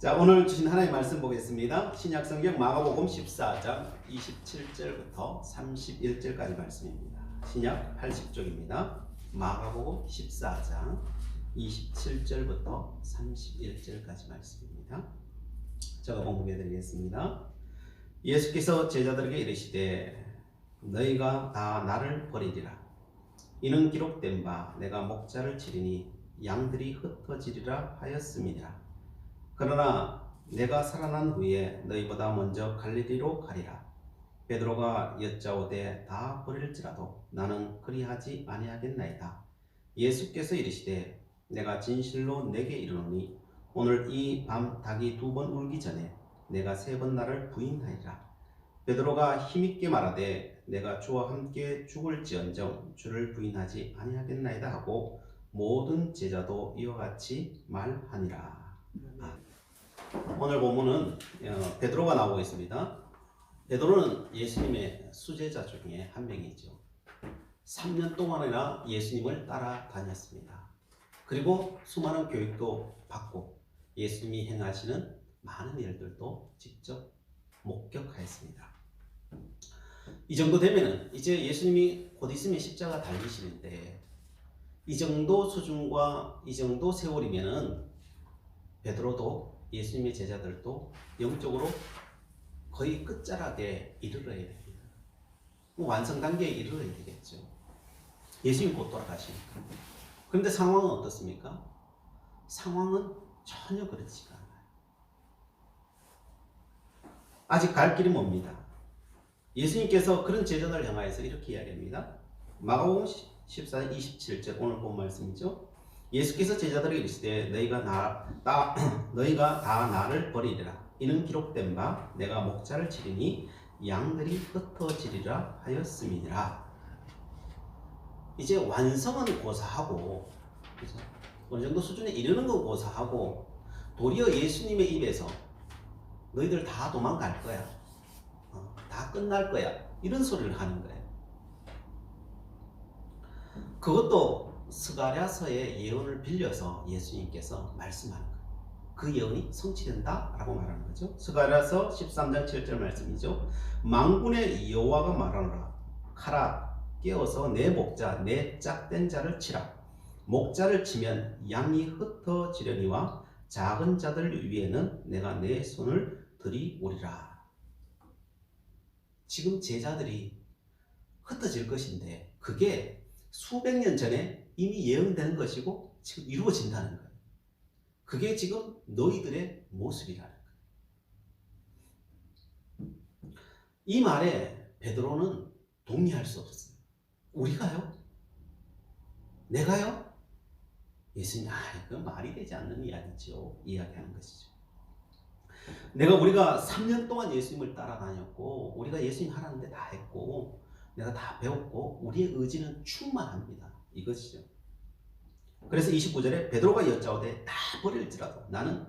자, 오늘 주신 하나님의 말씀 보겠습니다. 신약성경 마가복음 14장 27절부터 31절까지 말씀입니다. 신약 80쪽입니다. 마가복음 14장 27절부터 31절까지 말씀입니다. 제가 공부해 드리겠습니다. 예수께서 제자들에게 이르시되 너희가 다 나를 버리리라. 이는 기록된 바 내가 목자를 치리니 양들이 흩어지리라 하였음이니라. 그러나 내가 살아난 후에 너희보다 먼저 갈릴리로 가리라. 베드로가 여짜오되 다 버릴지라도 나는 그리하지 아니하겠나이다. 예수께서 이르시되 내가 진실로 내게 이르노니 오늘 이 밤 닭이 2번 울기 전에 내가 3번 나를 부인하리라. 베드로가 힘있게 말하되 내가 주와 함께 죽을지언정 주를 부인하지 아니하겠나이다 하고 모든 제자도 이와 같이 말하니라. 오늘 본문은 베드로가 나오고 있습니다. 베드로는 예수님의 수제자 중에 한 명이죠. 3년 동안이나 예수님을 따라다녔습니다. 그리고 수많은 교육도 받고 예수님이 행하시는 많은 일들도 직접 목격하였습니다. 이 정도 되면은 이제 예수님이 곧 있으면 십자가 달리시는데 이 정도 수준과 이 정도 세월이면은 베드로도 예수님의 제자들도 영적으로 거의 끝자락에 이르러야 됩니다. 완성 단계에 이르러야 되겠죠. 예수님 곧 돌아가시니까. 그런데 상황은 어떻습니까? 상황은 전혀 그렇지가 않아요. 아직 갈 길이 멉니다. 예수님께서 그런 제자들을 향하여서 이렇게 이야기합니다. 마가복음 14장 27절 오늘 본 말씀이죠. 예수께서 제자들에게 이르시되 너희가 다 나를 버리리라. 이는 기록된 바 내가 목자를 치리니 양들이 흩어지리라 하였음이니라. 이제 완성은 고사하고 그렇죠? 어느 정도 수준에 이르는 건 고사하고 도리어 예수님의 입에서 너희들 다 도망갈 거야. 다 끝날 거야. 이런 소리를 하는 거예요. 그것도 스가랴서의 예언을 빌려서 예수님께서 말씀하는 거예요. 그 예언이 성취된다 라고 말하는 거죠. 스가랴서 13장 7절 말씀이죠. 만군의 여호와가 말하노라. 가라 깨어서 내 목자 내 짝된 자를 치라. 목자를 치면 양이 흩어지려니와 작은 자들 위에는 내가 내 손을 들이오리라. 지금 제자들이 흩어질 것인데 그게 수백 년 전에 이미 예언되는 것이고 지금 이루어진다는 거예요. 그게 지금 너희들의 모습이라는 거예요. 이 말에 베드로는 동의할 수 없었어요. 우리가요? 내가요? 예수님, 그 말이 되지 않는 이야기죠. 이야기하는 것이죠. 우리가 3년 동안 예수님을 따라다녔고 우리가 예수님 하라는데 다 했고 내가 다 배웠고 우리의 의지는 충만합니다. 이것이죠. 그래서 29절에 베드로가 여짜오되 다 버릴지라도 나는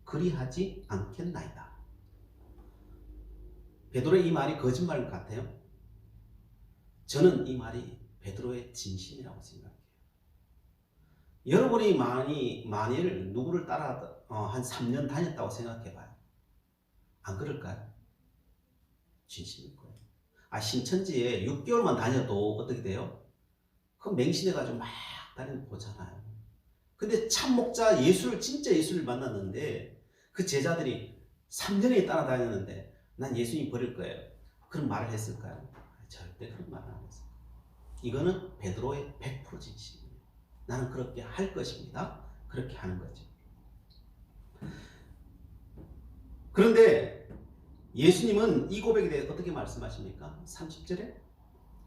그리하지 않겠나이다. 베드로의 이 말이 거짓말 같아요? 저는 이 말이 베드로의 진심이라고 생각해요. 여러분이 만일 누구를 따라 한 3년 다녔다고 생각해봐요. 안 그럴까요? 진심일 거예요. 신천지에 6개월만 다녀도 어떻게 돼요? 그럼 맹신해가지고 막 다니는 거 보잖아요. 근데 참 목자 진짜 예수를 만났는데 그 제자들이 3년에 따라다녔는데 난 예수님 버릴 거예요. 그런 말을 했을까요? 절대 그런 말을 안 했어요. 이거는 베드로의 100% 진심이에요. 나는 그렇게 할 것입니다. 그렇게 하는 거죠. 그런데 예수님은 이 고백에 대해 어떻게 말씀하십니까? 30절에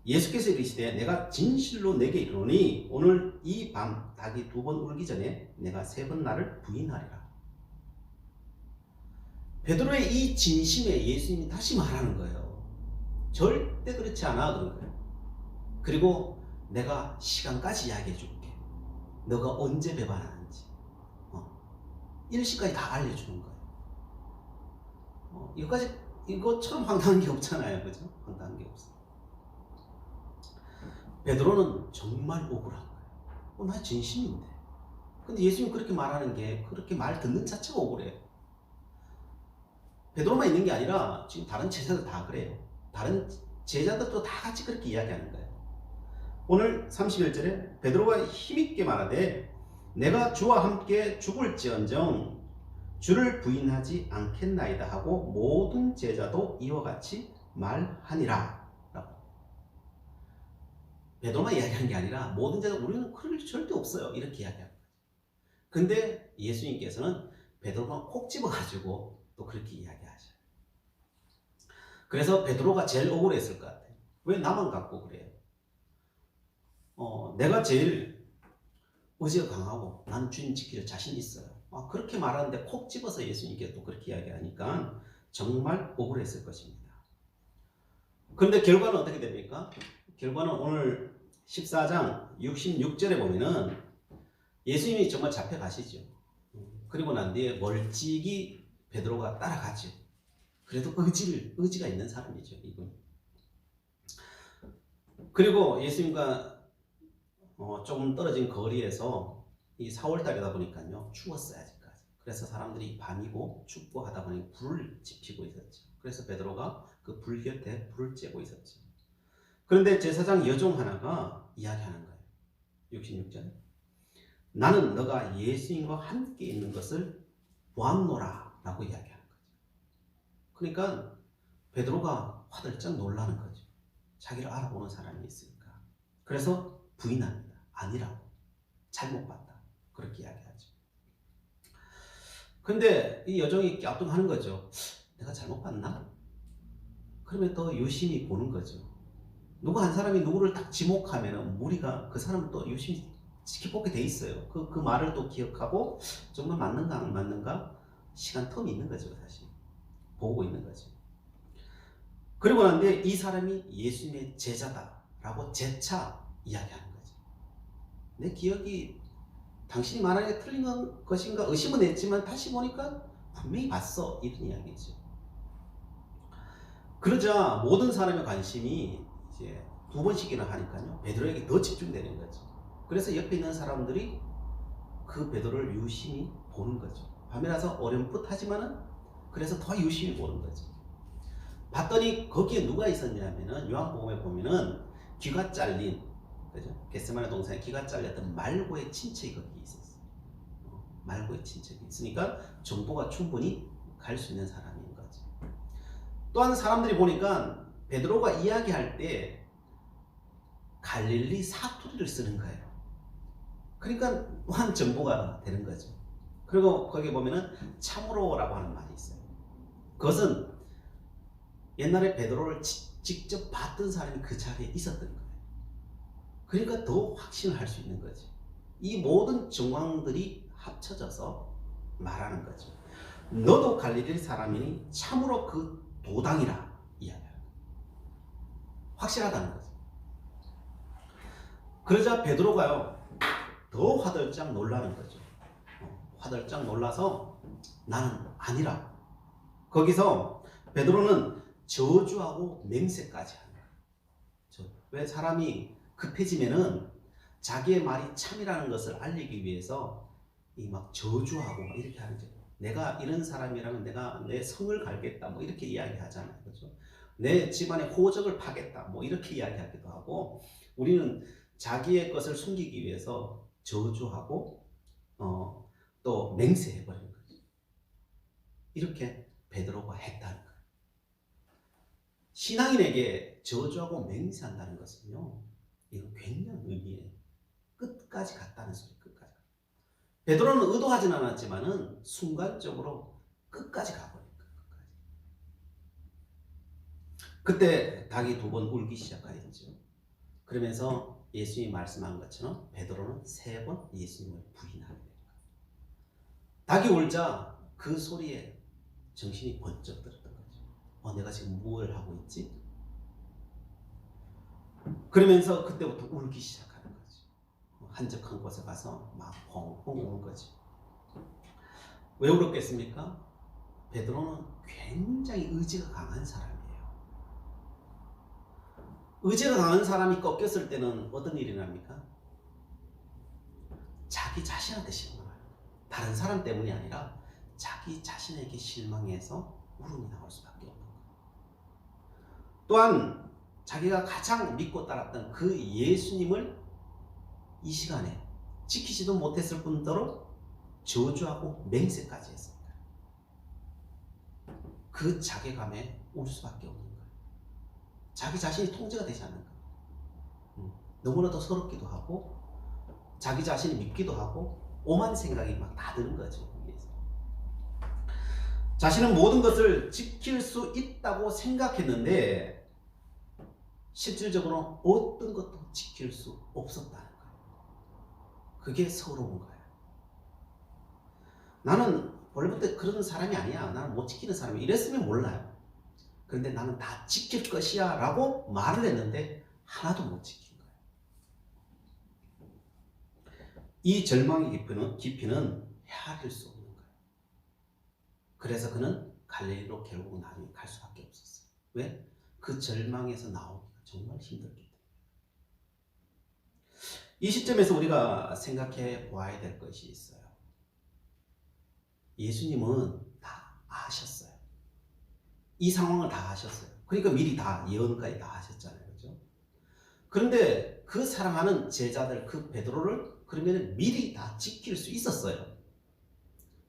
예수께서 이르시되 내가 진실로 내게 이르노니 오늘 이 밤 닭이 2번 울기 전에 내가 3번 나를 부인하리라. 베드로의 이 진심에 예수님이 다시 말하는 거예요. 절대 그렇지 않아 그런 거예요. 그리고 내가 시간까지 이야기해 줄게. 너가 언제 배반하는지 일시까지 다 알려주는 거예요. 이것처럼 황당한 게 없잖아요. 그죠? 황당한 게 없어요. 베드로는 정말 억울한 거예요. 나 진심인데. 근데 예수님 그렇게 말하는 게 그렇게 말 듣는 자체가 억울해요. 베드로만 있는 게 아니라 지금 다른 제자들 다 그래요. 다른 제자들도 다 같이 그렇게 이야기하는 거예요. 오늘 31절에 베드로가 힘있게 말하되 내가 주와 함께 죽을지언정 주를 부인하지 않겠나이다 하고 모든 제자도 이와 같이 말하니라 라고. 베드로만 이야기하는 게 아니라 모든 제자 우리는 그럴 일 절대 없어요 이렇게 이야기하는 거예요. 근데 예수님께서는 베드로만 콕 집어가지고 또 그렇게 이야기하셔요. 그래서 베드로가 제일 억울했을 것 같아요. 왜 나만 갖고 그래요? 내가 제일 의지가 강하고 나는 주님 지킬 자신 있어요. 그렇게 말하는데 콕 집어서 예수님께서 또 그렇게 이야기하니까 정말 억울했을 것입니다. 그런데 결과는 어떻게 됩니까? 결과는 오늘 14장 66절에 보면은 예수님이 정말 잡혀가시죠. 그리고 난 뒤에 멀찍이 베드로가 따라가죠. 그래도 의지가 있는 사람이죠, 이분. 그리고 예수님과 조금 떨어진 거리에서 이 4월달이다 보니까요 추웠어요 아직까지. 그래서 사람들이 밤이고 춥고 하다 보니 불을 지피고 있었죠. 그래서 베드로가 그 불 곁에 불을 쬐고 있었죠. 그런데 제사장 여종 하나가 이야기하는 거예요. 66절 나는 너가 예수님과 함께 있는 것을 보았노라 라고 이야기하는 거죠. 그러니까 베드로가 화들짝 놀라는 거죠. 자기를 알아보는 사람이 있으니까. 그래서 부인합니다. 아니라고. 잘못 봤다. 그렇게 이야기하죠. 근데 이 여종이 갸우뚱하는 거죠. 내가 잘못 봤나? 그러면 더 유심히 보는 거죠. 누구 한 사람이 누구를 딱 지목하면 무리가 그 사람을 또 유심히 지켜보게 돼 있어요. 그 말을 또 기억하고 정말 맞는가 안 맞는가 시간 텀이 있는 거죠. 사실 보고 있는 거죠. 그리고 난 뒤에 이 사람이 예수님의 제자다라고 재차 이야기하는 거죠. 내 기억이 당신이 말하는 게 틀린 것인가 의심은 했지만 다시 보니까 분명히 봤어 이런 이야기죠. 그러자 모든 사람의 관심이 이제 두 번씩이나 하니까요 베드로에게 더 집중되는 거죠. 그래서 옆에 있는 사람들이 그 베드로를 유심히 보는 거죠. 밤이라서 어렴풋하지만은 그래서 더 유심히 보는 거죠. 봤더니 거기에 누가 있었냐면은 요한복음에 보면은 귀가 잘린, 그죠? 겟세마네 동산에 귀가 잘렸던 말고의 친척이 거기 있었어요. 말고의 친척이 있으니까 정보가 충분히 갈 수 있는 사람인 거죠. 또한 사람들이 보니까 베드로가 이야기할 때 갈릴리 사투리를 쓰는 거예요. 그러니까 또한 정보가 되는 거죠. 그리고 거기 보면은 참으로라고 하는 말이 있어요. 그것은 옛날에 베드로를 직접 봤던 사람이 그 자리에 있었던 거예요. 그러니까 더 확신을 할 수 있는 거죠. 이 모든 정황들이 합쳐져서 말하는 거죠. 너도 갈릴리 사람이니 참으로 그 도당이라 이야기하는 거예요. 확실하다는 거죠. 그러자 베드로가요 더 화들짝 놀라는 거죠. 화들짝 놀라서 나는 아니라. 거기서 베드로는 저주하고 맹세까지 하는 거예요. 왜 사람이 급해지면은 자기의 말이 참이라는 것을 알리기 위해서 이 막 저주하고 막 이렇게 하는 거죠. 내가 이런 사람이라면 내가 내 성을 갈겠다 뭐 이렇게 이야기하잖아요. 그렇죠? 내 집안의 호적을 파겠다 뭐 이렇게 이야기하기도 하고 우리는 자기의 것을 숨기기 위해서 저주하고 또 맹세해버리는 거죠. 이렇게 베드로가 했다는 거예요. 신앙인에게 저주하고 맹세한다는 것은요 이건 굉장한 의미예요. 끝까지 갔다는 소리. 끝까지. 베드로는 의도하진 않았지만은 순간적으로 끝까지 가버린 거예요. 그때 닭이 두 번 울기 시작하였죠. 그러면서 예수님이 말씀한 것처럼 베드로는 3번 예수님을 부인하게 됩니다. 닭이 울자 그 소리에 정신이 번쩍 들었던 거죠. 내가 지금 뭘 하고 있지? 그러면서 그때부터 울기 시작하는 거죠. 한적한 곳에 가서 막 펑펑 우는 거죠. 왜 울었겠습니까? 베드로는 굉장히 의지가 강한 사람이에요. 의지가 강한 사람이 꺾였을 때는 어떤 일이 납니까? 자기 자신한테 실망해요. 다른 사람 때문이 아니라 자기 자신에게 실망해서 울음이 나올 수밖에 없는 거예요. 또한 자기가 가장 믿고 따랐던 그 예수님을 이 시간에 지키지도 못했을 뿐더러 저주하고 맹세까지 했습니다. 그 자괴감에 울 수밖에 없는 거예요. 자기 자신이 통제가 되지 않는 거예요. 너무나도 서럽기도 하고 자기 자신이 밉기도 하고 오만 생각이 막 다 드는 거죠. 자신은 모든 것을 지킬 수 있다고 생각했는데 실질적으로 어떤 것도 지킬 수 없었다는 거예요. 그게 서러운 거예요. 나는 원래부터 그런 사람이 아니야. 나는 못 지키는 사람이 이랬으면 몰라요. 그런데 나는 다 지킬 것이야 라고 말을 했는데 하나도 못 지킨 거예요. 이 절망의 깊이는 헤아릴 수 없는 거예요. 그래서 그는 갈릴리로 결국 나중에 갈 수밖에 없었어요. 왜? 그 절망에서 나오기가 정말 힘들기 때문에. 이 시점에서 우리가 생각해 보아야 될 것이 있어요. 예수님은 다 아셨어요. 이 상황을 다 아셨어요. 그러니까 미리 다 예언까지 다 하셨잖아요. 그렇죠? 그런데 그 사랑하는 제자들 그 베드로를 그러면 미리 다 지킬 수 있었어요.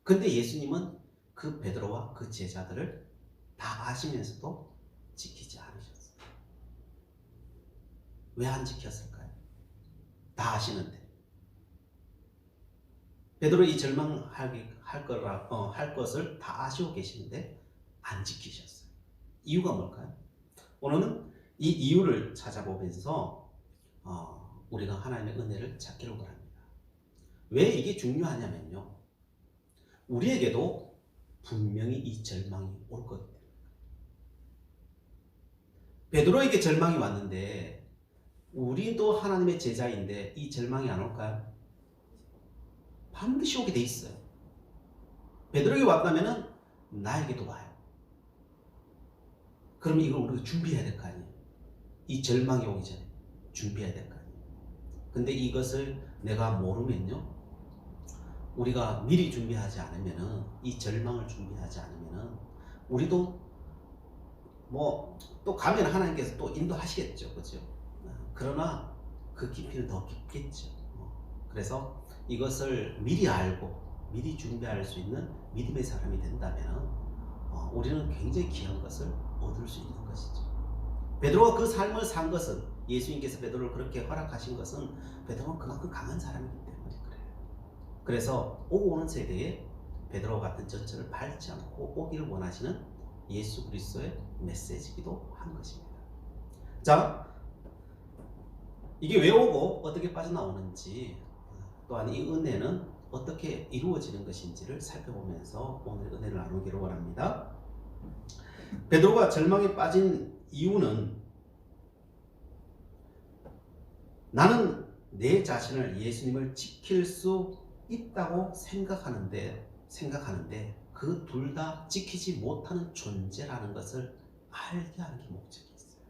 그런데 예수님은 그 베드로와 그 제자들을 다 아시면서도 지키지 않으셨어요. 왜 안 지켰을까요? 다 아시는데. 베드로 이 절망할 것을 다 아시고 계시는데 안 지키셨어요. 이유가 뭘까요? 오늘은 이 이유를 찾아보면서 우리가 하나님의 은혜를 찾기로 합니다. 왜 이게 중요하냐면요. 우리에게도 분명히 이 절망이 올 거기 때문에. 베드로에게 절망이 왔는데 우리도 하나님의 제자인데 이 절망이 안 올까요? 반드시 오게 돼 있어요. 베드로에게 왔다면은 나에게도 와요. 그럼 이걸 우리가 준비해야 될 거 아니에요. 이 절망이 오기 전에 준비해야 될 거 아니에요. 근데 이것을 내가 모르면요. 우리가 미리 준비하지 않으면은 이 절망을 준비하지 않으면은 우리도 뭐 또 가면 하나님께서 또 인도하시겠죠. 그렇죠? 그러나 그 깊이는 더 깊겠죠. 그래서 이것을 미리 알고 미리 준비할 수 있는 믿음의 사람이 된다면 우리는 굉장히 귀한 것을 얻을 수 있는 것이죠. 베드로가 그 삶을 산 것은 예수님께서 베드로를 그렇게 허락하신 것은 베드로는 그만큼 강한 사람이기 때문에 그래요. 그래서 오는 세대에 베드로 같은 전철을 밟지 않고 오기를 원하시는 예수 그리스도의 메시지이기도 한 것입니다. 자, 이게 왜 오고 어떻게 빠져나오는지 또한 이 은혜는 어떻게 이루어지는 것인지를 살펴보면서 오늘 은혜를 나누기를 원합니다. 베드로가 절망에 빠진 이유는 나는 내 자신을 예수님을 지킬 수 있다고 생각하는데 그 둘 다 지키지 못하는 존재라는 것을 알게 하는 게 목적이 있어요.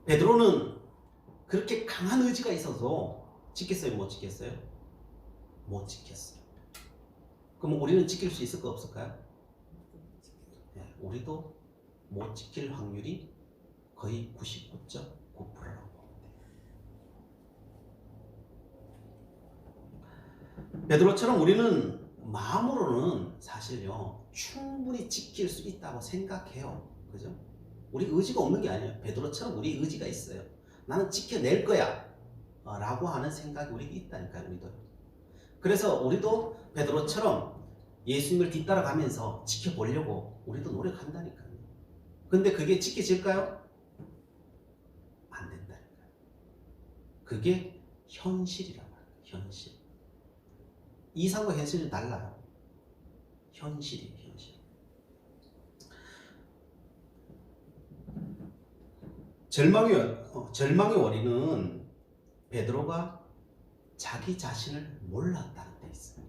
베드로는 그렇게 강한 의지가 있어서 지켰어요? 못 지켰어요? 못 지켰어요. 그럼 우리는 지킬 수 있을까 없을까요? 네, 우리도 못 지킬 확률이 거의 99.9%라고 보면 돼요. 베드로처럼 우리는 마음으로는 사실요 충분히 지킬 수 있다고 생각해요. 그죠? 우리 의지가 없는 게 아니에요. 베드로처럼 우리 의지가 있어요. 나는 지켜낼 거야 라고 하는 생각이 우리에게 있다니까요. 우리도. 그래서 우리도 베드로처럼 예수님을 뒤따라가면서 지켜보려고 우리도 노력한다니까요. 근데 그게 지켜질까요? 안 된다니까요. 그게 현실이라고 해요. 현실. 이상과 현실은 달라요. 현실이에요. 현실. 절망의 원인은 베드로가 자기 자신을 몰랐다는 데 있어요.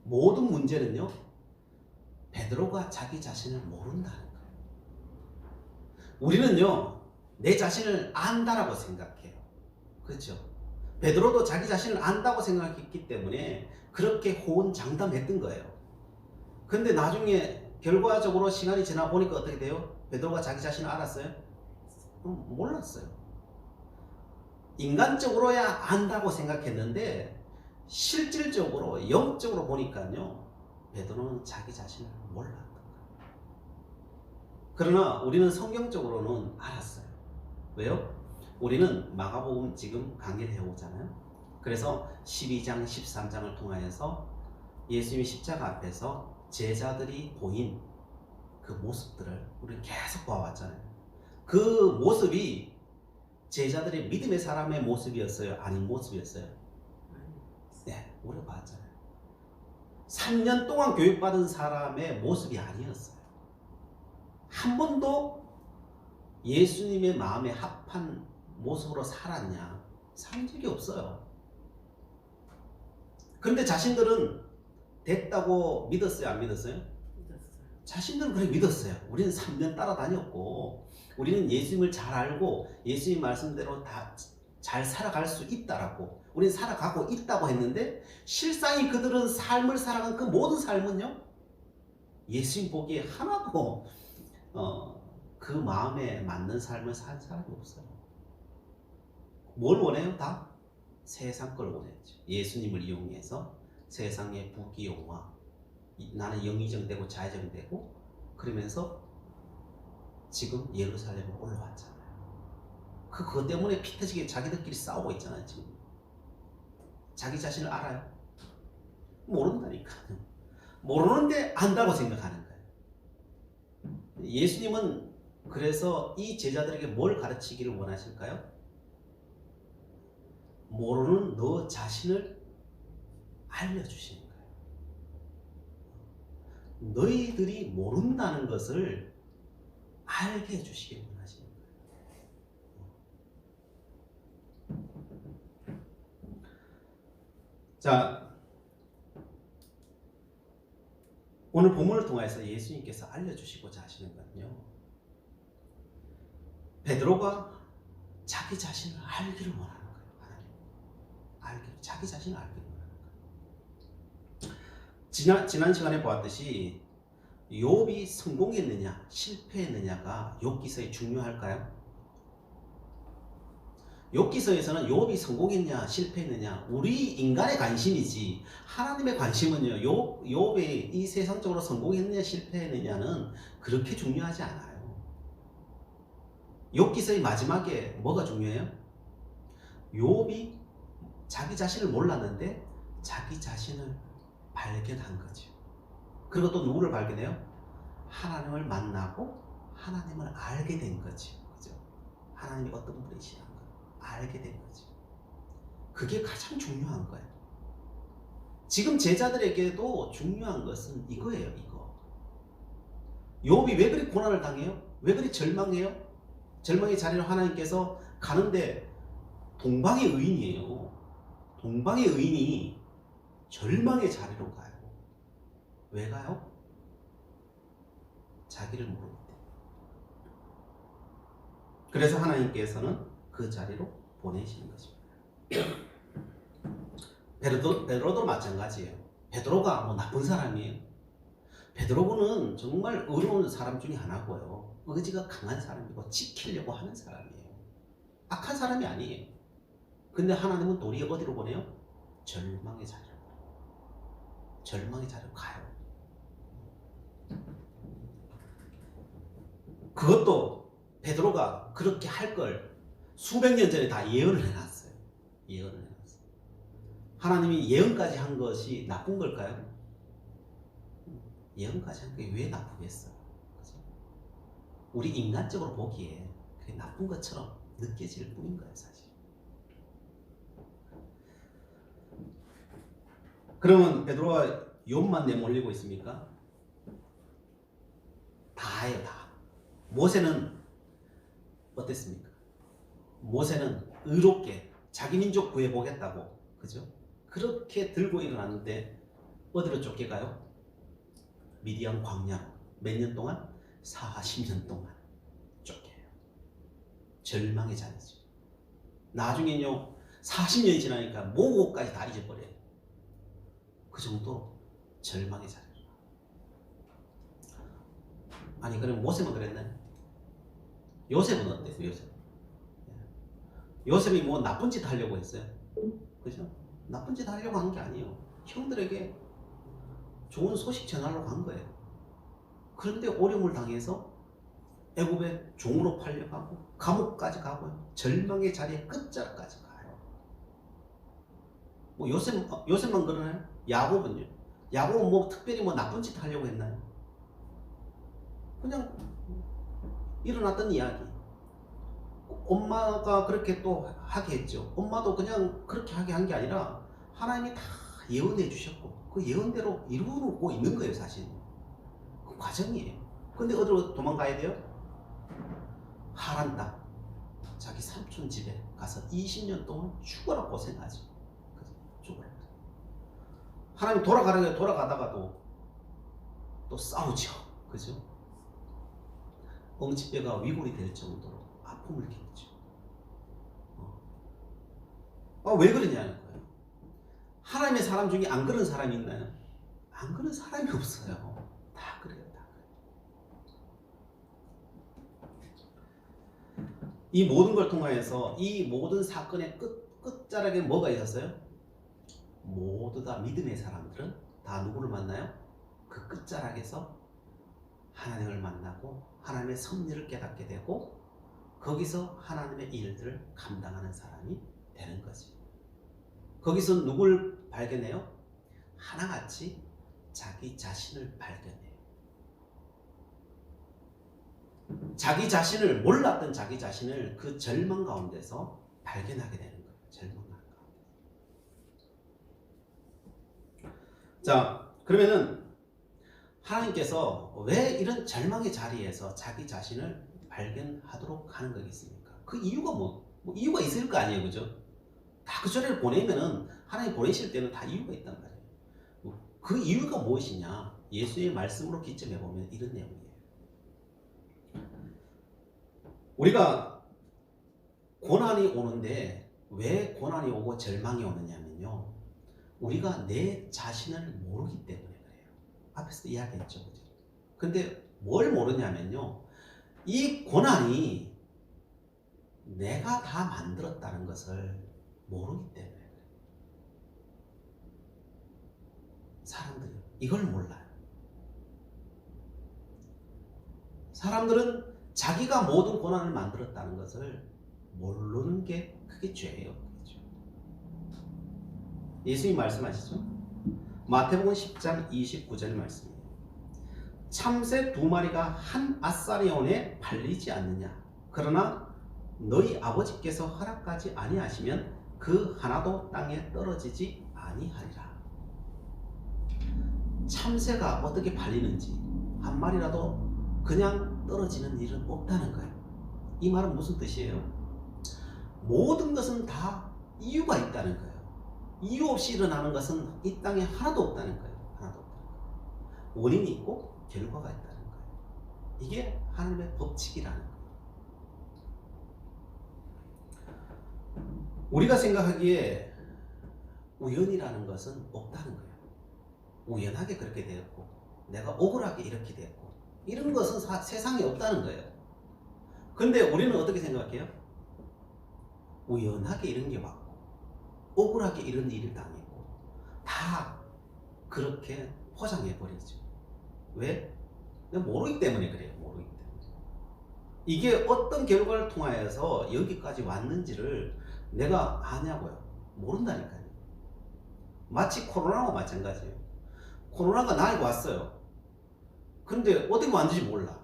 모든 문제는요 베드로가 자기 자신을 모른다는 거예요. 우리는요 내 자신을 안다라고 생각해요. 그렇죠? 베드로도 자기 자신을 안다고 생각했기 때문에 그렇게 호언장담했던 거예요. 근데 나중에 결과적으로 시간이 지나 보니까 어떻게 돼요? 베드로가 자기 자신을 알았어요? 몰랐어요. 인간적으로야 안다고 생각했는데 실질적으로 영적으로 보니까요, 베드로는 자기 자신을 몰랐던 거예요. 그러나 우리는 성경적으로는 알았어요. 왜요? 우리는 마가복음 지금 강의를 해오잖아요. 그래서 12장, 13장을 통하여서 예수님이 십자가 앞에서 제자들이 보인 그 모습들을 우리는 계속 봐왔잖아요. 그 모습이 제자들의 믿음의 사람의 모습이었어요? 아닌 모습이었어요? 네, 우리가 봤잖아요. 3년 동안 교육받은 사람의 모습이 아니었어요. 한 번도 예수님의 마음에 합한 모습으로 살았냐? 산 적이 없어요. 그런데 자신들은 됐다고 믿었어요? 안 믿었어요? 믿었어요. 자신들은 그래 믿었어요. 우리는 3년 따라다녔고 우리는 예수님을 잘 알고 예수님 말씀대로 다 잘 살아갈 수 있다라고 우리는 살아가고 있다고 했는데 실상이 그들은 삶을 살아간 그 모든 삶은요, 예수님 보기에 하나도 그 마음에 맞는 삶을 산 사람이 없어요. 뭘 원해요? 다 세상 걸 원했죠. 예수님을 이용해서 세상의 부귀영화, 나는 영의정되고 자의정되고 그러면서 지금 예루살렘으로 올라왔잖아요. 그것 때문에 피 터지게 자기들끼리 싸우고 있잖아요. 지금 자기 자신을 알아요? 모른다니까요. 모르는데 안다고 생각하는 거예요. 예수님은 그래서 이 제자들에게 뭘 가르치기를 원하실까요? 모르는 너 자신을 알려주시는 거예요. 너희들이 모른다는 것을 알게 해주시길 원하시는 거예요. 자, 오늘 본문을 통해서 예수님께서 알려주시고자 하시는 건요, 베드로가 자기 자신을 알기를 원하는 거예요. 하나님, 자기 자신을 알기를 원하는 거예요. 지난 시간에 보았듯이 욥이 성공했느냐 실패했느냐가 욥기서에 중요할까요? 욥기서에서는 욥이 성공했냐 실패했느냐 우리 인간의 관심이지 하나님의 관심은요, 욥이 이 세상적으로 성공했느냐 실패했느냐는 그렇게 중요하지 않아요. 욥기서의 마지막에 뭐가 중요해요? 욥이 자기 자신을 몰랐는데 자기 자신을 발견한 거죠. 그리고 또 누구를 발견해요? 하나님을 만나고 하나님을 알게 된 거죠. 그죠? 하나님이 어떤 분이시라는 걸 알게 된 거죠. 그게 가장 중요한 거예요. 지금 제자들에게도 중요한 것은 이거예요. 이거. 욥이 왜 그리 고난을 당해요? 왜 그리 절망해요? 절망의 자리로 하나님께서 가는데 동방의 의인이에요. 동방의 의인이 절망의 자리로 가요. 왜 가요? 자기를 모르기 때문에. 그래서 하나님께서는 그 자리로 보내시는 것입니다. 베드로도 마찬가지예요. 베드로가 뭐 나쁜 사람이에요? 베드로는 정말 의로운 사람 중에 하나고요. 의지가 강한 사람이고 지키려고 하는 사람이에요. 악한 사람이 아니에요. 근데 하나님은 도리어 어디로 보내요? 절망의 자리로 보내요. 절망의 자리로 가요. 그것도 베드로가 그렇게 할 걸 수백 년 전에 다 예언을 해놨어요. 예언을 해놨어요. 하나님이 예언까지 한 것이 나쁜 걸까요? 예언까지 한 게 왜 나쁘겠어요? 그죠? 우리 인간적으로 보기에 그게 나쁜 것처럼 느껴질 뿐인 거예요, 사실. 그러면 베드로가 욥만 내몰리고 있습니까? 다예요, 다. 모세는 어땠습니까? 모세는 의롭게 자기 민족 구해보겠다고, 그죠? 그렇게 들고 일어났는데 어디로 쫓겨가요? 미디안 광야로. 몇 년 동안? 40년 동안 쫓겨요. 절망의 자리죠. 나중에는요, 40년이 지나니까 모고까지 다 잊어버려요. 그 정도로 절망의 자리라. 아니 그럼 모세는 그랬나요? 요셉은 어땠어요? 요셉이 뭐 나쁜 짓 하려고 했어요? 그죠? 나쁜 짓 하려고 한 게 아니에요. 형들에게 좋은 소식 전하려고 한 거예요. 그런데 어려움을 당해서 애굽의 종으로 팔려가고 감옥까지 가고요. 절망의 자리에 끝자락까지 가요. 뭐 요셉만 그러나요? 야곱은요? 야곱은 뭐 특별히 뭐 나쁜 짓 하려고 했나요? 그냥 일어났던 이야기. 엄마가 그렇게 또 하게 했죠. 엄마도 그냥 그렇게 하게 한 게 아니라 하나님이 다 예언해 주셨고 그 예언대로 이루고 있는 거예요, 사실. 그 과정이에요. 근데 어디로 도망가야 돼요? 하란 땅. 자기 삼촌 집에 가서 20년 동안 죽어라 고생하죠. 죽어라. 하나님 돌아가다가도 또 싸우죠. 그죠? 엉치뼈가 위골이 될 정도로 아픔을 겪죠. 왜 그러냐는 거예요. 하나님의 사람 중에 안 그런 사람이 있나요? 안 그런 사람이 없어요. 다 그래요. 다 그래요. 이 모든 걸 통하여서 이 모든 사건의 끝자락에 뭐가 있었어요? 모두 다 믿음의 사람들은 다 누구를 만나요? 그 끝자락에서 하나님을 만나고 하나님의 섭리를 깨닫게 되고 거기서 하나님의 일들을 감당하는 사람이 되는 거지. 거기서 누굴 발견해요? 하나같이 자기 자신을 발견해요. 자기 자신을 몰랐던 자기 자신을 그 절망 가운데서 발견하게 되는 거예요. 절망 가운데. 자, 그러면은 하나님께서 왜 이런 절망의 자리에서 자기 자신을 발견하도록 하는 거겠습니까? 그 이유가 뭐 이유가 있을 거 아니에요, 그죠? 다 그 자리를 보내면은 하나님 보내실 때는 다 이유가 있단 말이에요. 그 이유가 무엇이냐? 예수의 말씀으로 기점해 보면 이런 내용이에요. 우리가 고난이 오는데 왜 고난이 오고 절망이 오느냐면요, 우리가 내 자신을 모르기 때문에 그래요. 앞에서 이야기했죠, 그죠? 근데 뭘 모르냐면요, 이 고난이 내가 다 만들었다는 것을 모르기 때문에 그래요. 사람들이 이걸 몰라요. 사람들은 자기가 모든 고난을 만들었다는 것을 모르는 게 그게 죄예요. 그렇죠? 예수님 말씀하시죠? 마태복음 10장 29절 말씀이에요. 참새 2마리가 한 아사리온에 팔리지 않느냐? 그러나 너희 아버지께서 허락하지 아니하시면 그 하나도 땅에 떨어지지 아니하리라. 참새가 어떻게 팔리는지 한 마리라도 그냥 떨어지는 일은 없다는 거예요. 이 말은 무슨 뜻이에요? 모든 것은 다 이유가 있다는 거예요. 이유 없이 일어나는 것은 이 땅에 하나도 없다는 거예요. 하나도 없다는 거예요. 원인이 있고 결과가 있다는 거예요. 이게 하나님의 법칙이라는 거예요. 우리가 생각하기에 우연이라는 것은 없다는 거예요. 우연하게 그렇게 되었고 내가 억울하게 이렇게 되었고 이런 것은 세상에 없다는 거예요. 근데 우리는 어떻게 생각해요? 우연하게 이런 게 왔고 억울하게 이런 일을 당했고 다 그렇게 포장해 버리죠. 왜? 모르기 때문에 그래요. 모르기 때문에. 이게 어떤 결과를 통하여서 여기까지 왔는지를 내가 아냐고요? 모른다니까요. 마치 코로나와 마찬가지예요. 코로나가 나에게 왔어요. 근데 어떻게 왔는지 몰라.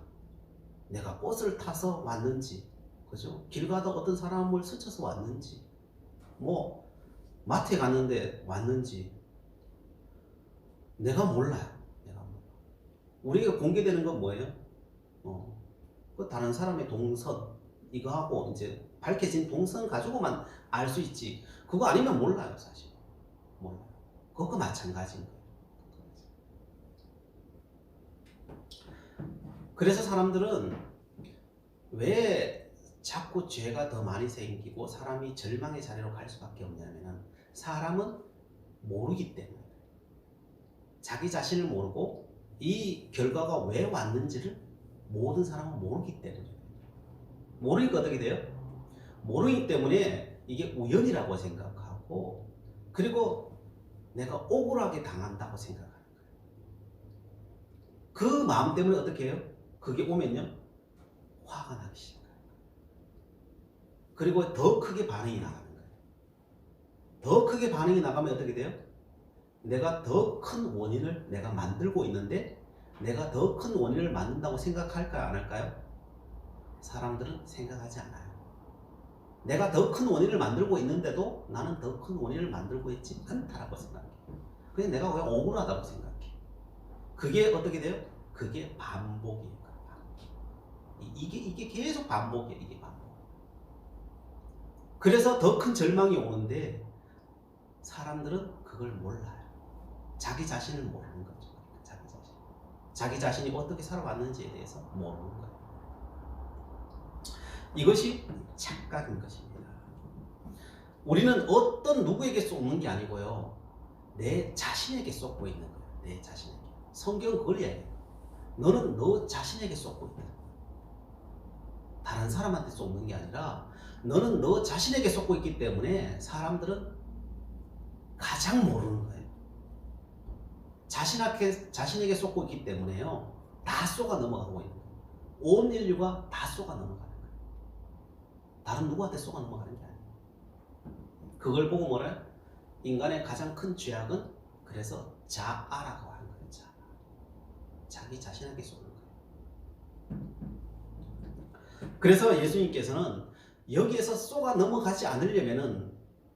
내가 버스를 타서 왔는지, 그죠? 길 가다 어떤 사람을 스쳐서 왔는지, 뭐 마트에 갔는데 왔는지 내가 몰라요. 내가 몰라. 우리가 공개되는 건 뭐예요? 그 다른 사람의 동선 이거 하고 이제 밝혀진 동선 가지고만 알 수 있지. 그거 아니면 몰라요, 사실. 몰라요. 그것과 마찬가지인 거예요. 그래서 사람들은 왜 자꾸 죄가 더 많이 생기고 사람이 절망의 자리로 갈 수밖에 없냐면은 사람은 모르기 때문에 자기 자신을 모르고 이 결과가 왜 왔는지를 모든 사람은 모르기 때문에 모르니까 어떻게 돼요? 모르기 때문에 이게 우연이라고 생각하고 그리고 내가 억울하게 당한다고 생각하는 거예요. 그 마음 때문에 어떻게 해요? 그게 오면요 화가 나기 시작해요. 그리고 더 크게 반응이 나가는 거예요. 더 크게 반응이 나가면 어떻게 돼요? 내가 더 큰 원인을 내가 만들고 있는데 내가 더 큰 원인을 만든다고 생각할까요? 안 할까요? 사람들은 생각하지 않아요. 내가 더 큰 원인을 만들고 있는데도 나는 더 큰 원인을 만들고 있지 않다라고 생각해. 그냥 내가 왜 억울하다고 생각해. 그게 어떻게 돼요? 그게 반복이에요. 이게 계속 반복이에요. 이게 반복. 그래서 더 큰 절망이 오는데 사람들은 그걸 몰라요. 자기 자신을 모르는 거죠. 자기 자신이 어떻게 살아왔는지에 대해서 모르는 거예요. 이것이 착각인 것입니다. 우리는 어떤 누구에게 쏟는 게 아니고요. 내 자신에게 쏟고 있는 거예요. 내 자신에게. 성경은 그걸 이야기해요. 너는 너 자신에게 쏟고 있다. 다른 사람한테 쏟는 게 아니라 너는 너 자신에게 쏟고 있기 때문에 사람들은 가장 모르는 거예요. 자신에게 쏟고 있기 때문에요. 다 쏟아 넘어가고 있는 거예요. 온 인류가 다 쏟아 넘어가는 거예요. 다른 누구한테 쏟아 넘어가는 게 아니에요. 그걸 보고 뭐래? 인간의 가장 큰 죄악은 그래서 자아라고 하는 거예요. 자아. 자기 자신에게 쏟는 거예요. 그래서 예수님께서는 여기에서 쏟아 넘어가지 않으려면은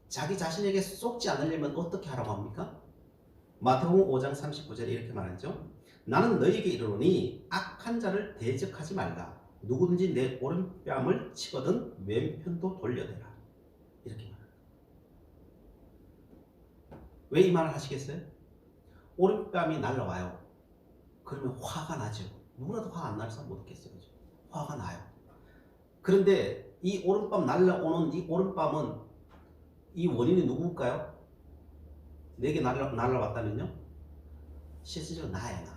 자기 자신에게 쏟지 않으려면 어떻게 하라고 합니까? 마태복음 5장 39절에 이렇게 말하죠. 나는 너희에게 이르노니 악한 자를 대적하지 말라. 누구든지 내 오른뺨을 치거든 왼편도 돌려대라. 이렇게 말합니다. 왜 이 말을 하시겠어요? 오른뺨이 날라와요. 그러면 화가 나죠. 누구라도 화 안 날 사람 못 있겠어요. 그죠? 화가 나요. 그런데 이 오른뺨 날라오는 이 오른뺨은 이 원인이 누굴까요? 내게 날라왔다면요? 실질적으로 나야, 나.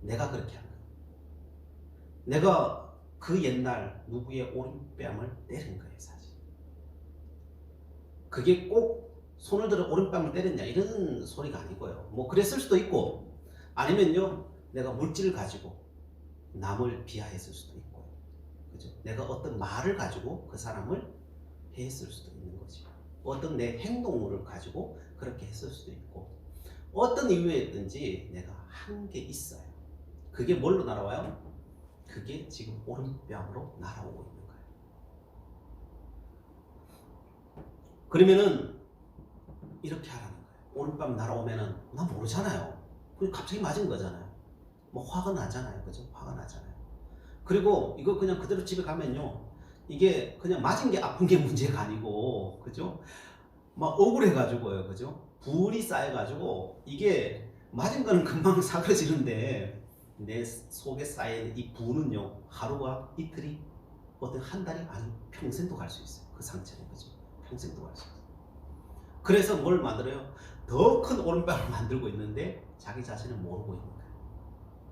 내가 그렇게 한 거예요. 내가 그 옛날 누구의 오른뺨을 때린 거예요, 사실. 그게 꼭 손을 들어 오른뺨을 때렸냐 이런 소리가 아니고요. 뭐 그랬을 수도 있고 아니면요 내가 물질을 가지고 남을 비하했을 수도 있고요. 그죠? 내가 어떤 말을 가지고 그 사람을 해했을 수도 있는 거지. 어떤 내 행동을 가지고 그렇게 했을 수도 있고 어떤 이유였든지 내가 한 게 있어요. 그게 뭘로 날아와요? 그게 지금 오른뺨으로 날아오고 있는 거예요. 그러면은 이렇게 하라는 거예요. 오른뺨 날아오면은 나 모르잖아요. 그냥 갑자기 맞은 거잖아요. 뭐 화가 나잖아요. 그죠? 화가 나잖아요. 그리고 이거 그냥 그대로 집에 가면요. 이게 그냥 맞은 게 아픈 게 문제가 아니고, 그죠? 막 억울해가지고요. 그죠? 분이 쌓여가지고 이게 맞은 거는 금방 사그러지는데 내 속에 쌓인 이 분은요. 하루가 이틀이 어떤 한 달이 아니 평생도 갈 수 있어요. 그 상처는. 그죠? 평생도 갈 수 있어요. 그래서 뭘 만들어요? 더 큰 오른뺨을 만들고 있는데 자기 자신을 모르고 있는 거예요.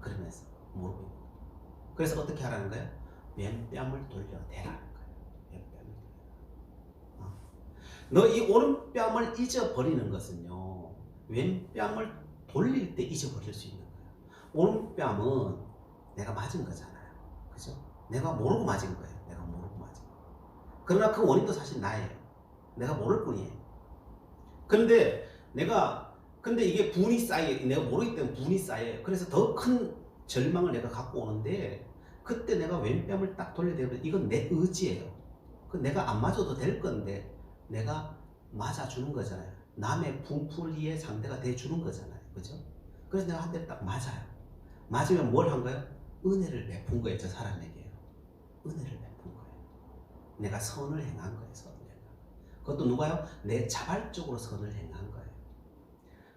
그러면서 모르고 있는 거예요. 그래서 어떻게 하라는 거예요? 왼뺨을 돌려대라는 거예요. 왼뺨을 돌려라. 너 이 오른뺨을 잊어버리는 것은요. 왼뺨을 돌릴 때 잊어버릴 수 있는 거예요. 오른뺨은 내가 맞은 거잖아요. 그죠? 내가 모르고 맞은 거예요. 내가 모르고 맞은 거예요. 그러나 그 원인도 사실 나예요. 내가 모를 뿐이에요. 근데 이게 분이 쌓여, 내가 모르기 때문에 분이 쌓여요. 그래서 더 큰 절망을 내가 갖고 오는데, 그때 내가 왼뺨을 딱 돌려대면 이건 내 의지예요. 그 내가 안 맞아도 될 건데, 내가 맞아주는 거잖아요. 남의 분풀이의 상대가 돼주는 거잖아요. 그죠? 그래서 내가 한 대 딱 맞아요. 맞으면 뭘 한 거예요? 은혜를 베푼 거예요. 저 사람에게요. 은혜를 베푼 거예요. 내가 선을 행한 거예요. 선을. 그것도 누가요? 내 자발적으로 선을 행한 거예요.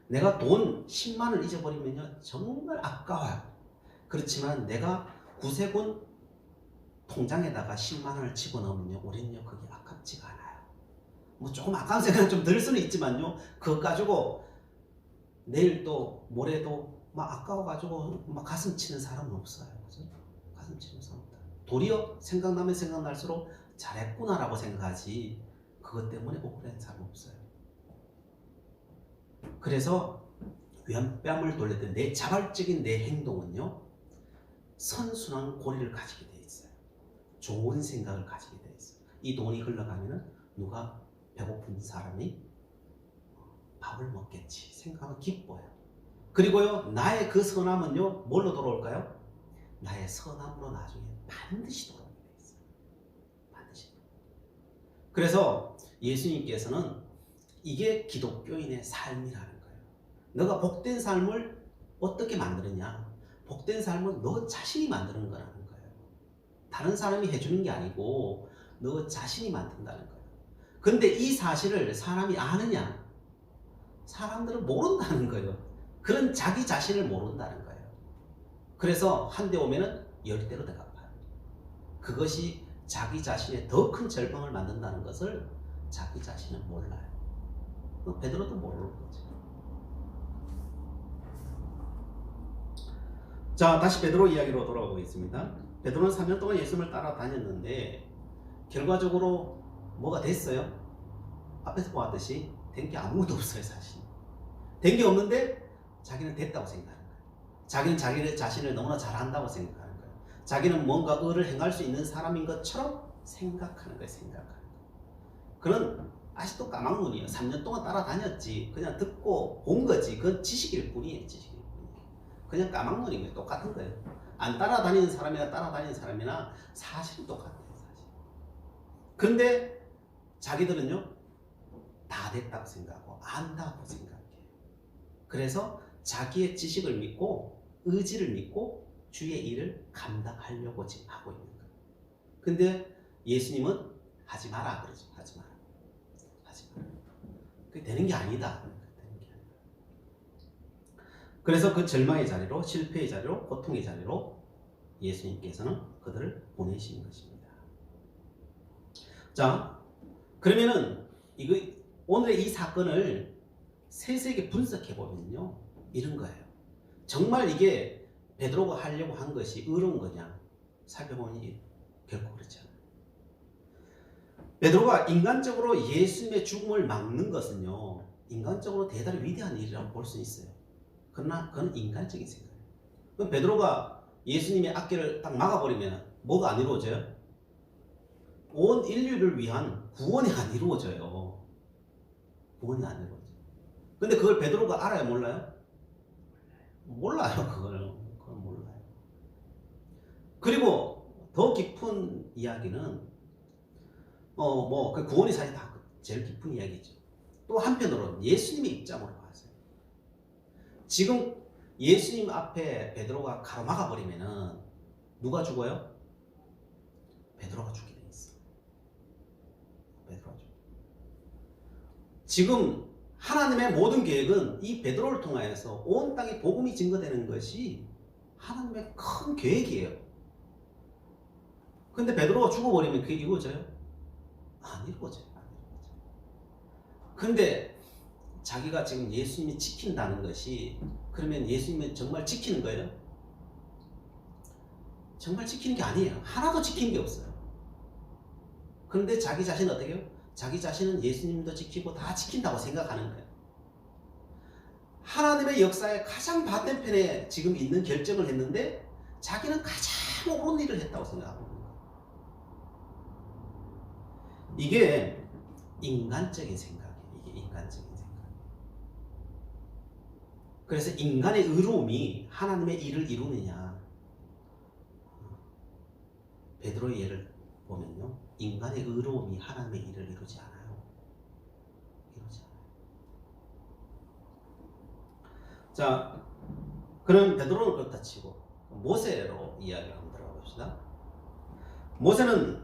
내가 돈 10만을 잊어버리면요 정말 아까워요. 그렇지만 내가 구세군 통장에다가 10만 원을 집어넣으면요, 우리는요 그게 아깝지가 않아요. 뭐 조금 아까운 생각은 좀 들 수는 있지만요, 그거 가지고 내일 또 모레도 막 아까워가지고 막 가슴 치는 사람은 없어요. 그죠? 가슴 치는 사람 없다. 도리어 생각나면 생각날수록 잘했구나라고 생각하지 그것 때문에 억울한 사람 없어요. 그래서 뺨을 돌릴 때 내 자발적인 내 행동은요, 선순환 고리를 가지게 돼 있어요. 좋은 생각을 가지게 돼 있어요. 이 돈이 흘러가면은 누가 배고픈 사람이 밥을 먹겠지 생각하면 기뻐요. 그리고요, 나의 그 선함은요 뭘로 돌아올까요? 나의 선함으로 나중에 반드시 돌아오게 돼 있어요. 반드시. 그래서 예수님께서는 이게 기독교인의 삶이라는 거예요. 너가 복된 삶을 어떻게 만드느냐? 복된 삶은 너 자신이 만드는 거라는 거예요. 다른 사람이 해주는 게 아니고 너 자신이 만든다는 거예요. 근데 이 사실을 사람이 아느냐? 사람들은 모른다는 거예요. 그런 자기 자신을 모른다는 거예요. 그래서 한 대 오면은 10대로 대갚아요. 그것이 자기 자신의 더 큰 절망을 만든다는 것을 자기 자신은 몰라요. 베드로도 모르는 거죠. 자, 다시 베드로 이야기로 돌아오겠습니다. 베드로는 3년 동안 예수님을 따라다녔는데 결과적으로 뭐가 됐어요? 앞에서 보았듯이 된 게 아무것도 없어요. 사실 된 게 없는데 자기는 됐다고 생각하는 거예요. 자기는 자기 자신을 너무나 잘한다고 생각하는 거예요. 자기는 뭔가 의를 행할 수 있는 사람인 것처럼 생각하는 거예요. 생각하는 거예요. 그는 아직도 까막눈이에요. 3년 동안 따라다녔지, 그냥 듣고 본 거지. 그건 지식일 뿐이에요. 지식일 뿐이에요. 그냥 까막눈인 거예요. 똑같은 거예요. 안 따라다니는 사람이나 따라다니는 사람이나 사실은 똑같아요. 사실. 그런데 자기들은요 다 됐다고 생각하고 안다고 생각해요. 그래서 자기의 지식을 믿고 의지를 믿고 주의 일을 감당하려고 지금 하고 있는 거예요. 근데 예수님은 하지 마라 그러죠. 하지 마라. 하지 마라. 그게 되는 게 아니다. 되는 게 아니다. 그래서 그 절망의 자리로, 실패의 자리로, 고통의 자리로 예수님께서는 그들을 보내시는 것입니다. 자, 그러면은 이거 오늘의 이 사건을 세세하게 분석해 보면요, 이런 거예요. 정말 이게 베드로가 하려고 한 것이 의로운 거냐 살펴보니 결코 그렇지 않아요. 베드로가 인간적으로 예수님의 죽음을 막는 것은요, 인간적으로 대단히 위대한 일이라고 볼 수 있어요. 그러나 그건 인간적인 생각이에요. 그럼 베드로가 예수님의 앞길을 딱 막아버리면 뭐가 안 이루어져요? 온 인류를 위한 구원이 안 이루어져요. 구원이 안 이루어져요. 근데 그걸 베드로가 알아요? 몰라요? 몰라요. 그건 몰라요. 그리고 더 깊은 이야기는 그 구원이 사실 다 제일 깊은 이야기죠. 또 한편으로는 예수님의 입장으로 봐서요. 지금 예수님 앞에 베드로가 가로막아 버리면은 누가 죽어요? 베드로가 죽게 돼 있어. 베드로가 죽어. 지금 하나님의 모든 계획은 이 베드로를 통하여서 온 땅에 복음이 증거되는 것이 하나님의 큰 계획이에요. 근데 베드로가 죽어버리면 그게 이루어져요? 안 이루어져요. 안 이루어져요. 근데 자기가 지금 예수님이 지킨다는 것이, 그러면 예수님은 정말 지키는 거예요? 정말 지키는 게 아니에요. 하나도 지키는 게 없어요. 그런데 자기 자신은 어떻게 해요? 자기 자신은 예수님도 지키고 다 지킨다고 생각하는 거예요. 하나님의 역사의 가장 반대편에 지금 있는 결정을 했는데 자기는 가장 옳은 일을 했다고 생각하고 있는 거예요. 이게 인간적인 생각이에요. 이게 인간적인 생각. 그래서 인간의 의로움이 하나님의 일을 이루느냐. 베드로의 예를 보면요, 인간의 의로움이 하나님의 일을 이루지 않아요. 이루지 않아요. 자, 그럼 베드로는 그렇다 치고 모세로 이야기를 한번 들어가 봅시다. 모세는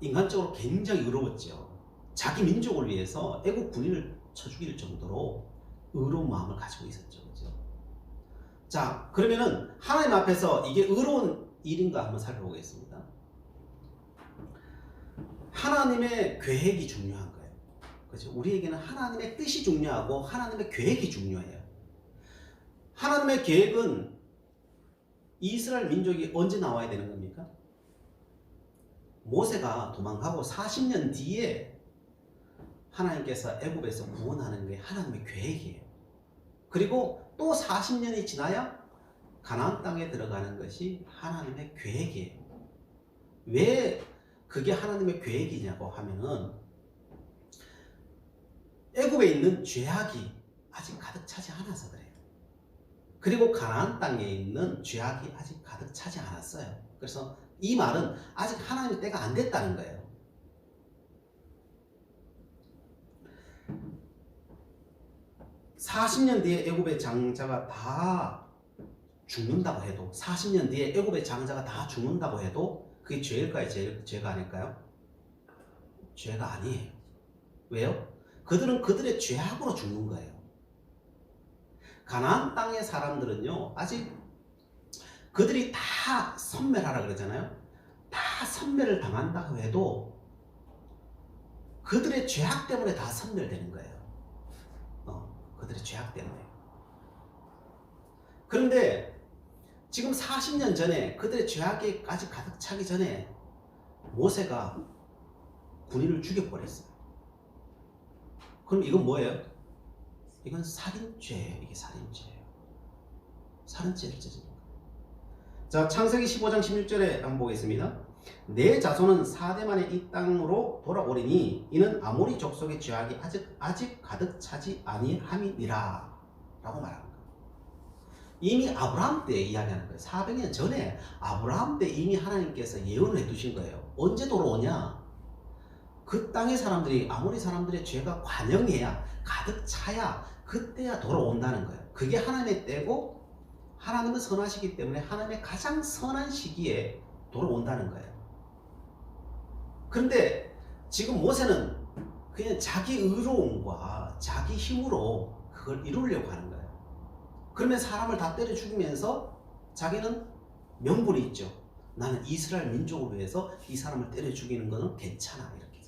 인간적으로 굉장히 의로웠죠. 자기 민족을 위해서 애국 군인을 쳐 죽일 정도로 의로운 마음을 가지고 있었죠. 그렇죠? 자, 그러면은 하나님 앞에서 이게 의로운 일인가 한번 살펴보겠습니다. 하나님의 계획이 중요한 거예요. 그렇죠? 우리에게는 하나님의 뜻이 중요하고 하나님의 계획이 중요해요. 하나님의 계획은 이스라엘 민족이 언제 나와야 되는 겁니까? 모세가 도망가고 40년 뒤에 하나님께서 애굽에서 구원하는 게 하나님의 계획이에요. 그리고 또 40년이 지나야 가나안 땅에 들어가는 것이 하나님의 계획이에요. 왜 그게 하나님의 계획이냐고 하면은 애굽에 있는 죄악이 아직 가득 차지 않아서 그래요. 그리고 가나안 땅에 있는 죄악이 아직 가득 차지 않았어요. 그래서 이 말은 아직 하나님의 때가 안 됐다는 거예요. (40년) 뒤에 애굽의 장자가 다 죽는다고 해도 40년 뒤에 애굽의 장자가 다 죽는다고 해도 그게 죄일까요? 죄가 아닐까요? 죄가 아니에요. 왜요? 그들은 그들의 죄악으로 죽는 거예요. 가나안 땅의 사람들은요, 아직 그들이 다 선멸하라 그러잖아요. 다 선멸을 당한다고 해도 그들의 죄악 때문에 다 선멸되는 거예요. 그들의 죄악 때문에. 그런데 지금 40년 전에 그들의 죄악까지 가득 차기 전에 모세가 군인을 죽여버렸어요. 그럼 이건 뭐예요? 이건 살인죄예요. 이게 살인죄예요. 살인죄를 저지른 거예요. 자, 창세기 15장 16절에 한번 보겠습니다. 내 자손은 4대 만에 이 땅으로 돌아오리니 이는 아모리 족속의 죄악이 아직 가득 차지 아니함이니라 라고 말합니다. 이미 아브라함 때 이야기하는 거예요. 400년 전에 아브라함 때 이미 하나님께서 예언을 해두신 거예요. 언제 돌아오냐? 그 땅의 사람들이, 아모리 사람들의 죄가 관영해야, 가득 차야, 그때야 돌아온다는 거예요. 그게 하나님의 때고 하나님은 선하시기 때문에 하나님의 가장 선한 시기에 돌아온다는 거예요. 그런데 지금 모세는 그냥 자기 의로움과 자기 힘으로 그걸 이루려고 하는 거예요. 그러면 사람을 다 때려 죽이면서 자기는 명분이 있죠. 나는 이스라엘 민족을 위해서 이 사람을 때려 죽이는 거는 괜찮아, 이렇게.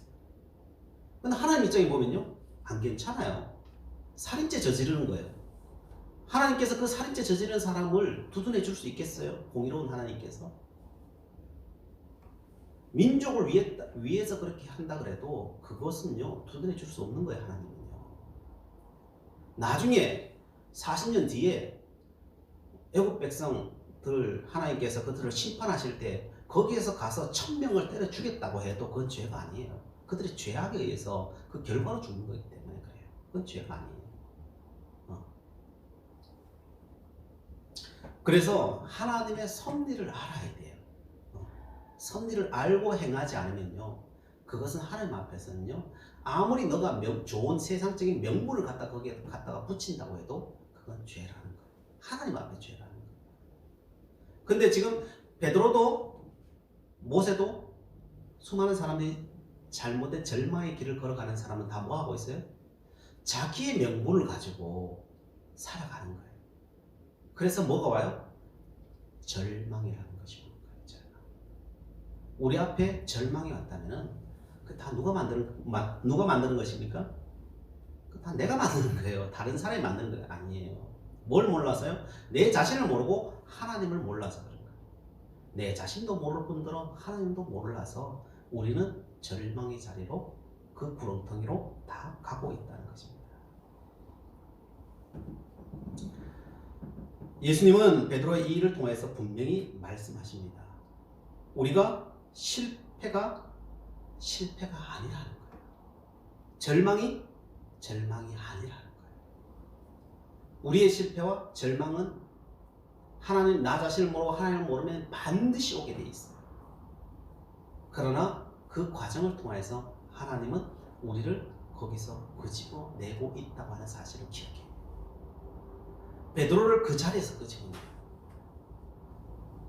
근데 하나님 입장에 보면요, 안 괜찮아요. 살인죄 저지르는 거예요. 하나님께서 그 살인죄 저지르는 사람을 두둔해 줄 수 있겠어요? 공의로운 하나님께서. 민족을 위해서 그렇게 한다 그래도 그것은요, 두둔해 줄 수 없는 거예요, 하나님은요. 나중에 40년 뒤에 애굽 백성들, 하나님께서 그들을 심판하실 때 거기에서 가서 1000명을 때려 죽였다고 해도 그건 죄가 아니에요. 그들의 죄악에 의해서 그 결과로 죽는 거기 때문에 그래요. 그건 죄가 아니에요. 그래서 하나님의 섭리를 알아야 돼요. 섭리를 알고 행하지 않으면요, 그것은 하나님 앞에서는요, 아무리 너가 좋은 세상적인 명분을 거기에 갖다가 붙인다고 해도 그건 죄라는 거예요. 하나님 앞에 죄라는 거예요. 근데 지금 베드로도 모세도 수많은 사람들이 잘못된 절망의 길을 걸어가는 사람은 다 뭐하고 있어요? 자기의 명분을 가지고 살아가는 거예요. 그래서 뭐가 와요? 절망이라는 것이 오는 거예요. 절망. 우리 앞에 절망이 왔다면 그 다 누가 만드는 것입니까? 그 다 내가 만드는 거예요. 다른 사람이 만드는 거 아니에요. 뭘 몰라서요? 내 자신을 모르고 하나님을 몰라서 그런 거예요. 내 자신도 모를 뿐더러 하나님도 몰라서 우리는 절망의 자리로, 그 구렁텅이로 다 가고 있다는 것입니다. 예수님은 베드로의 이 일을 통해서 분명히 말씀하십니다. 우리가 실패가 아니라는 거예요. 절망이 아니라는 거예요. 우리의 실패와 절망은 하나님, 나 자신을 모르고 하나님을 모르면 반드시 오게 돼 있어요. 그러나 그 과정을 통해서 하나님은 우리를 거기서 끄집어내고 있다고 하는 사실을 기억해요. 베드로를 그 자리에서 끄집어내요.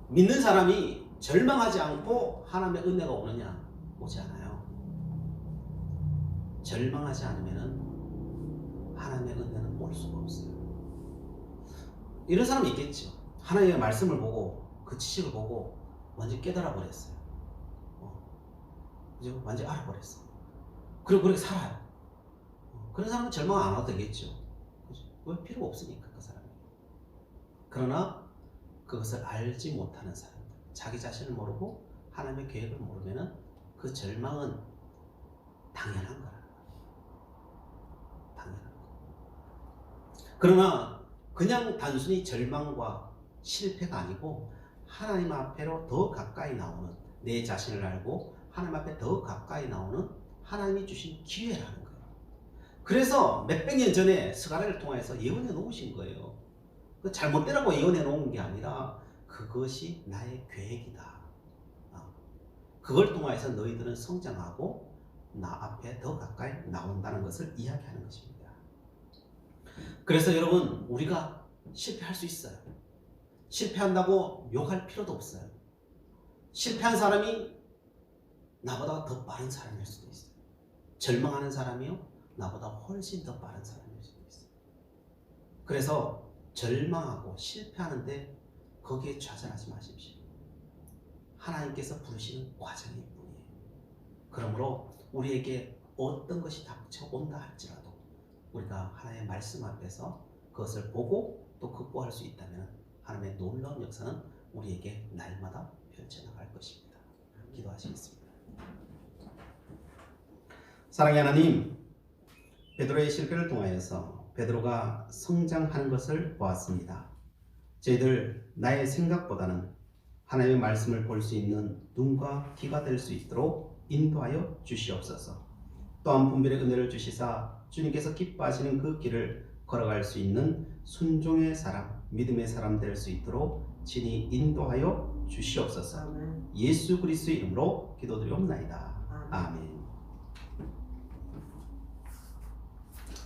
믿는 사람이 절망하지 않고 하나님의 은혜가 오느냐? 오지 않아요. 절망하지 않으면 하나님의 은혜는 올 수가 없어요. 이런 사람이 있겠죠. 하나님의 말씀을 보고 그 지식을 보고 완전히 깨달아 버렸어요. 그죠? 완전히 알아버렸어. 그리고 그렇게 살아요. 그런 사람은 절망 안 해도 되겠죠. 그죠? 왜 필요가 없으니까 그 사람이. 그러나 그것을 알지 못하는 사람들, 자기 자신을 모르고 하나님의 계획을 모르면은 그 절망은 당연한 거라. 당연한 거. 그러나 그냥 단순히 절망과 실패가 아니고 하나님 앞에로 더 가까이 나오는, 내 자신을 알고 하나님 앞에 더 가까이 나오는 하나님이 주신 기회라는 거예요. 그래서 몇백 년 전에 스가랴를 통해서 예언해 놓으신 거예요. 그 잘못되라고 예언해 놓은 게 아니라 그것이 나의 계획이다. 그걸 통해서 너희들은 성장하고 나 앞에 더 가까이 나온다는 것을 이야기하는 것입니다. 그래서 여러분, 우리가 실패할 수 있어요. 실패한다고 욕할 필요도 없어요. 실패한 사람이 나보다 더 빠른 사람일 수도 있어요. 절망하는 사람이요, 나보다 훨씬 더 빠른 사람일 수도 있어요. 그래서 절망하고 실패하는데 거기에 좌절하지 마십시오. 하나님께서 부르시는 과정일 뿐이에요. 그러므로 우리에게 어떤 것이 닥쳐온다 할지라도 우리가 하나님의 말씀 앞에서 그것을 보고 또 극복할 수 있다면 하나님의 놀라운 역사는 우리에게 날마다 펼쳐나갈 것입니다. 기도하시겠습니다. 사랑의 하나님, 베드로의 실패를 통하여서 베드로가 성장하는 것을 보았습니다. 저희들 나의 생각보다는 하나님의 말씀을 볼 수 있는 눈과 귀가 될 수 있도록 인도하여 주시옵소서. 또한 분별의 은혜를 주시사 주님께서 기뻐하시는 그 길을 걸어갈 수 있는 순종의 사람, 믿음의 사람 될 수 있도록 친히 인도하여 주시옵소서. 예수 그리스도의 이름으로 기도드리옵나이다. 아멘.